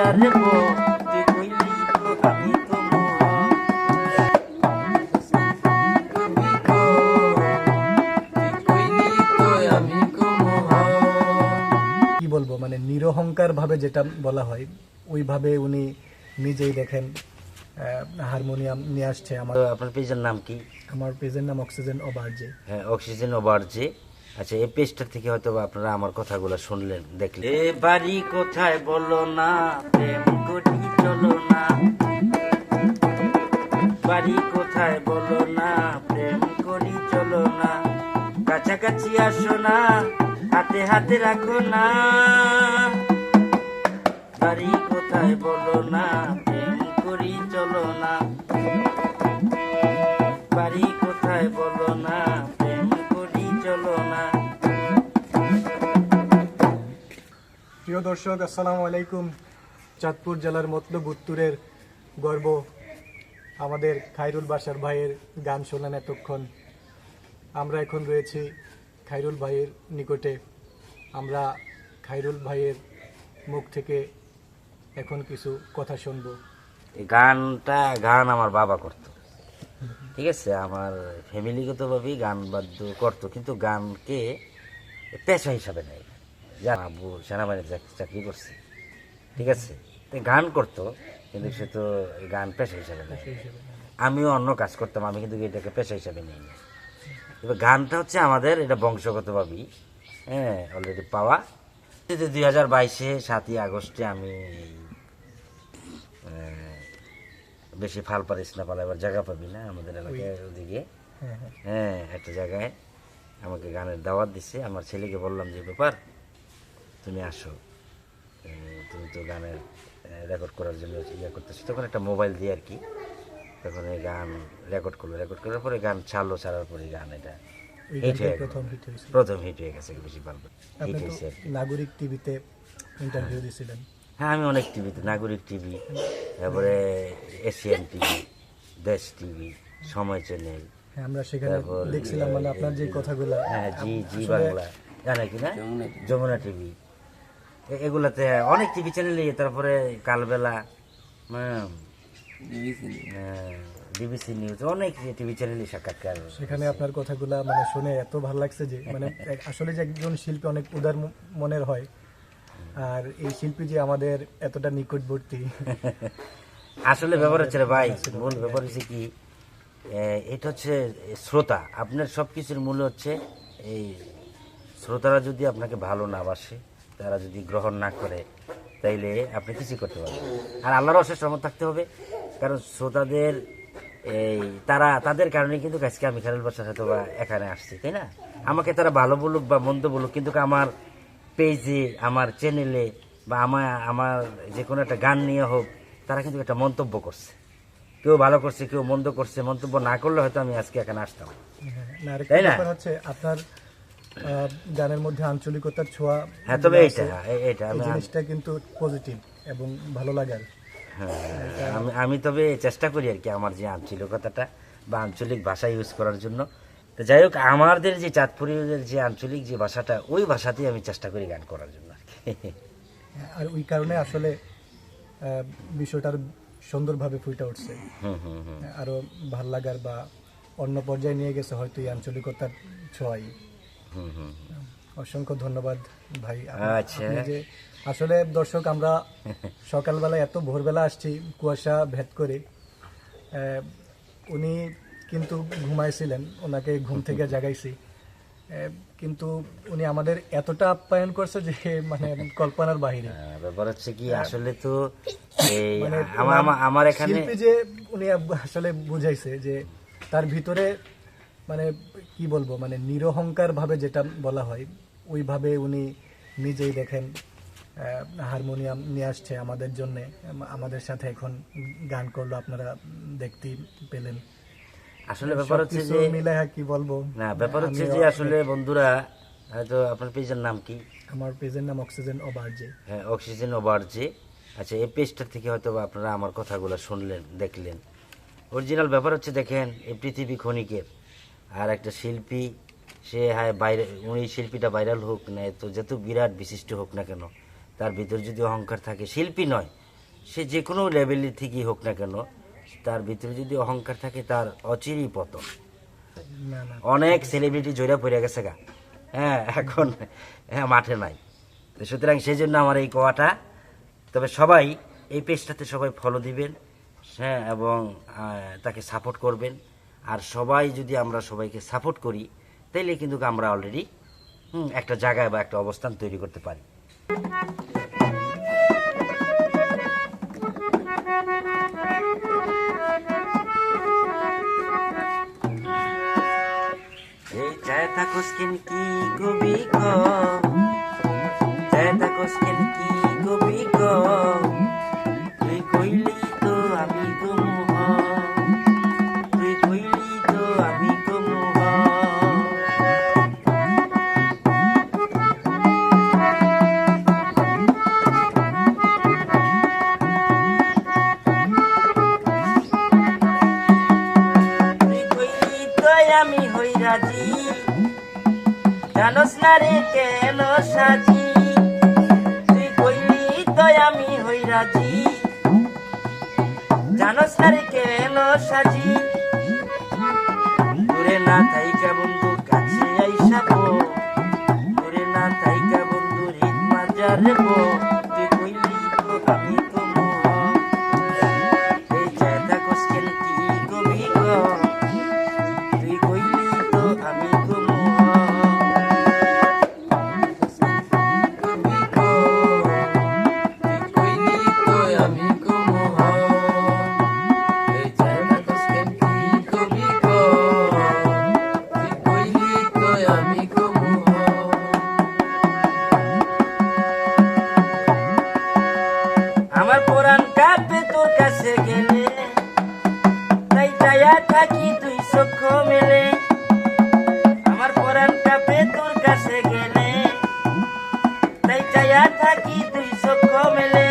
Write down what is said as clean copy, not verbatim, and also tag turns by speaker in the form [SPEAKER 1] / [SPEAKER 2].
[SPEAKER 1] আরে তুই কইলি তো আমি তো
[SPEAKER 2] কি বলবো, মানে নিরহংকার ভাবে যেটা বলা হয় ওইভাবে উনি নিজেই দেখেন হারমোনিয়াম নিয়ে আসছে।
[SPEAKER 1] আপনার পেজের নাম কি?
[SPEAKER 2] আমার পেজের নাম অক্সিজেন অবার্জে।
[SPEAKER 1] হ্যাঁ, অক্সিজেন ওভারজে। আচ্ছা, এই পেজটা থেকে হয়তো আপনারা আমার কথাগুলো শুনলেন, দেখলেন। এ বাড়ি কোথায় বলো না, প্রেম করি চলো না। বাড়ি কোথায় বলো না, প্রেম করি চলো না। কাছাকাছি আসো না, হাতে হাতে রাখো না। বাড়ি কোথায় বলো না, প্রেম করি চলো না। বাড়ি কোথায় বলো না, প্রেম করি চলো না।
[SPEAKER 2] প্রিয় দর্শক, আসসালামু আলাইকুম। চাঁদপুর জেলার মতলব উত্তরের গর্ব আমাদের খায়রুল বাশার ভাইয়ের গান শোনান এতক্ষণ। আমরা এখন রয়েছি খায়রুল ভাইয়ের নিকটে। আমরা খায়রুল ভাইয়ের মুখ থেকে এখন কিছু কথা শুনবো।
[SPEAKER 1] এই গান আমার বাবা করতো, ঠিক আছে। আমার ফ্যামিলিগতভাবেই গান বাদ্য করতো, কিন্তু গানকে পেশা হিসাবে নেয়। যার আব্বু সেনাবাহিনীতে চাকরি করছে, ঠিক আছে। তো গান করতো, কিন্তু সে তো গান পেশা হিসাবে নেয়। আমিও অন্য কাজ করতাম, আমি কিন্তু এটাকে পেশা হিসাবে নিই না। এবার গানটা হচ্ছে আমাদের, এটা বংশগতভাবেই হ্যাঁ অলরেডি পাওয়া। 2022-এ 7ই আগস্টে আমি বেশি ফাল পারিস না পালা, এবার জায়গা পাবি না আমাদের এলাকায় ওদিকে। হ্যাঁ, একটা জায়গায় আমাকে গানের দাওয়াত দিছে। আমার ছেলেকে বললাম যে ব্যাপার, তুমি আসো, তুমি তো গানের রেকর্ড করার জন্য ইয়ে করতেছো। তখন একটা মোবাইল দিয়ে আর কি, তখন এই গান রেকর্ড করার পরে গান ছাড়ার পরে গান এটা হিট হয়ে প্রথম হিট হয়ে গেছে। বেশি পারবে হিট হয়েছে।
[SPEAKER 2] নাগরিক টিভিতে ইন্টারভিউ দিয়েছিলেন।
[SPEAKER 1] হ্যাঁ, আমি অনেক টিভিতে, নাগরিক টিভি, তারপরে এশিয়ান টিভি, দেশ টিভি, সময় চ্যানেল।
[SPEAKER 2] হ্যাঁ, আমরা সেখানে দেখছিলাম, মানে আপনার যে কথাগুলো।
[SPEAKER 1] হ্যাঁ, জি বাংলা, জানে কিনা, যমুনা টিভি, এগুলাতে অনেক টিভি চ্যানেলে। তারপরে কালবেলা, বিবিসি নিউজ, অনেক টিভি চ্যানেলে সাক্ষাৎকার।
[SPEAKER 2] সেখানে আপনার কথাগুলা মানে শুনে এত ভালো লাগছে যে মানে আসলে যে একজন শিল্পী অনেক উদার মনের হয়, আর এই শিল্পী যে আমাদের এতটা নিকটবর্তী।
[SPEAKER 1] আসলে ব্যাপার হচ্ছে রে ভাই, মূল ব্যাপার হচ্ছে কি, এটা হচ্ছে শ্রোতা। আপনার সব কিছুর মূল হচ্ছে এই শ্রোতারা যদি আপনাকে ভালো না বাসে, তারা যদি গ্রহণ না করে, তাইলে আপনি কিছু করতে পারবেন। আর আল্লাহর অশেষ রহমত থাকতে হবে, কারণ শ্রোতাদের তাদের কারণে কিন্তু আজকে আমি খায়রুল বাশার সাথে বা এখানে আসছি, তাই না? আমাকে তারা ভালো বলুক বা মন্দ বলুক, কিন্তু আমার পেজে, আমার চ্যানেলে বা আমার যে কোনো একটা গান নিয়ে হোক, তারা কিন্তু একটা মন্তব্য করছে। কেউ ভালো করছে, কেউ মন্দ করছে। মন্তব্য না করলে হয়তো আমি আজকে এখানে আসতাম, তাই না?
[SPEAKER 2] হচ্ছে আপনার গানের মধ্যে আঞ্চলিকতার ছোঁয়া।
[SPEAKER 1] হ্যাঁ, তবে এইটা
[SPEAKER 2] জিনিসটা কিন্তু পজিটিভ এবং ভালো লাগার।
[SPEAKER 1] হ্যাঁ, আমি তবে চেষ্টা করি আর কি, আমার যে আঞ্চলিকতাটা বা আঞ্চলিক ভাষা ইউজ করার জন্য। তো যাই হোক, আমাদের যে চাঁদপুরের যে আঞ্চলিক যে ভাষাটা, ওই ভাষাতেই আমি চেষ্টা করি গান করার জন্য আর কি।
[SPEAKER 2] আর ওই কারণে আসলে বিষয়টার সুন্দরভাবে ফুটে উঠছে, আরো ভাল লাগার বা অন্য পর্যায়ে নিয়ে গেছে হয়তো এই আঞ্চলিকতার ছোঁয়াই। অসংখ্য ধন্যবাদ ভাই।
[SPEAKER 1] আচ্ছা,
[SPEAKER 2] যে আসলে দর্শক, আমরা সকালবেলা এত ভোরবেলা আসছি কুয়াশা ভেদ করে। উনি কিন্তু ঘুমাইছিলেন, ওনাকে ঘুম থেকে জাগাইছি, কিন্তু উনি আমাদের এতটা আপ্যায়ন করছে যে মানে কল্পনার বাহিরে।
[SPEAKER 1] ব্যাপার হচ্ছে কি, আসলে তো
[SPEAKER 2] মানে
[SPEAKER 1] আমার এখানে
[SPEAKER 2] শিল্পী যে উনি আসলে বুঝাইছে যে তার ভিতরে মানে কি বলবো, মানে নিরহংকার ভাবে যেটা বলা হয় ওইভাবে উনি নিজেই দেখেন হারমোনিয়াম নিয়ে আসছে আমাদের জন্য। আমাদের সাথে এখন গান করলো, আপনারা দেখতে পেলেন।
[SPEAKER 1] আসলে ব্যাপার হচ্ছে যে
[SPEAKER 2] মিলায়া কি বলবো,
[SPEAKER 1] না, ব্যাপার হচ্ছে যে আসলে বন্ধুরা, হয়তো আপনার পেজের নাম কি?
[SPEAKER 2] আমার পেজের নাম অক্সিজেন অবার্জে।
[SPEAKER 1] হ্যাঁ, অক্সিজেন ওভারজে। আচ্ছা, এই পেজটা থেকে হয়তো আপনারা আমার কথাগুলো শুনলেন, দেখলেন। অরিজিনাল ব্যাপার হচ্ছে, দেখেন, এই পৃথিবী ক্ষণিকের। আর একটা শিল্পী, সে বাইরে, উনি শিল্পীটা ভাইরাল হোক না, তো যত বিরাট বিশিষ্ট হোক না কেন, তার ভিতর যদি অহংকার থাকে, শিল্পী নয়, সে যে কোনো লেভেলের থেকেই হোক না কেন, তার ভিতরে যদি অহংকার থাকে তার অচিরেই পতন।
[SPEAKER 2] না না
[SPEAKER 1] অনেক সেলিব্রিটি জয়রা পড়ে গেছে গা, হ্যাঁ এখন হ্যাঁ মাঠে নাই। তো সুতরাং সেই জন্য আমার এই কোয়াটা। তবে সবাই এই পেজটাতে সবাই ফলো দিবেন, হ্যাঁ, এবং তাকে সাপোর্ট করবেন। আর সবাই যদি আমরা সবাইকে সাপোর্ট করি তাইলে কিন্তু আমরা অলরেডি একটা জায়গায় বা একটা অবস্থান তৈরি করতে পারি। এই চায় থাকোস কেন কি কবি ক, চায় থাকোস কেন কি কবি ক, তুই কইলি তো আমি কমু হ, তুই কইলি তো আমি কমু হ। তুই কইলি তো আমি হই রাজি, জানোস না রে কেন সাজি। তুই কইলি তো আমি হই রাজি, জানোস না রে কেন সাজি। দূরে না থাইকা বন্ধু কাছে আইসাবো, দূরে না থাইকা বন্ধু রিত মাজার রেবো। তুই কইলি তো আমি কমু হ, এই চায় থাকোস কেন কি কবি গ, তুই কইলি তো আমি কমু হ।
[SPEAKER 3] কবি গো, তুই কইলি তো আমি কমু হ, এই জায়গা কসকেন কি কবি গো, তুই কইলি তো আমি কমু হ।
[SPEAKER 1] আমার পুরান কাপে তোর কাছে গেলে, তাই চায়া থাকি তুই চক্ষু মেলে। আমার পুরান কাপে তোর কাছে গেলে, তাই চায়া থাকি তুই চক্ষু মেলে।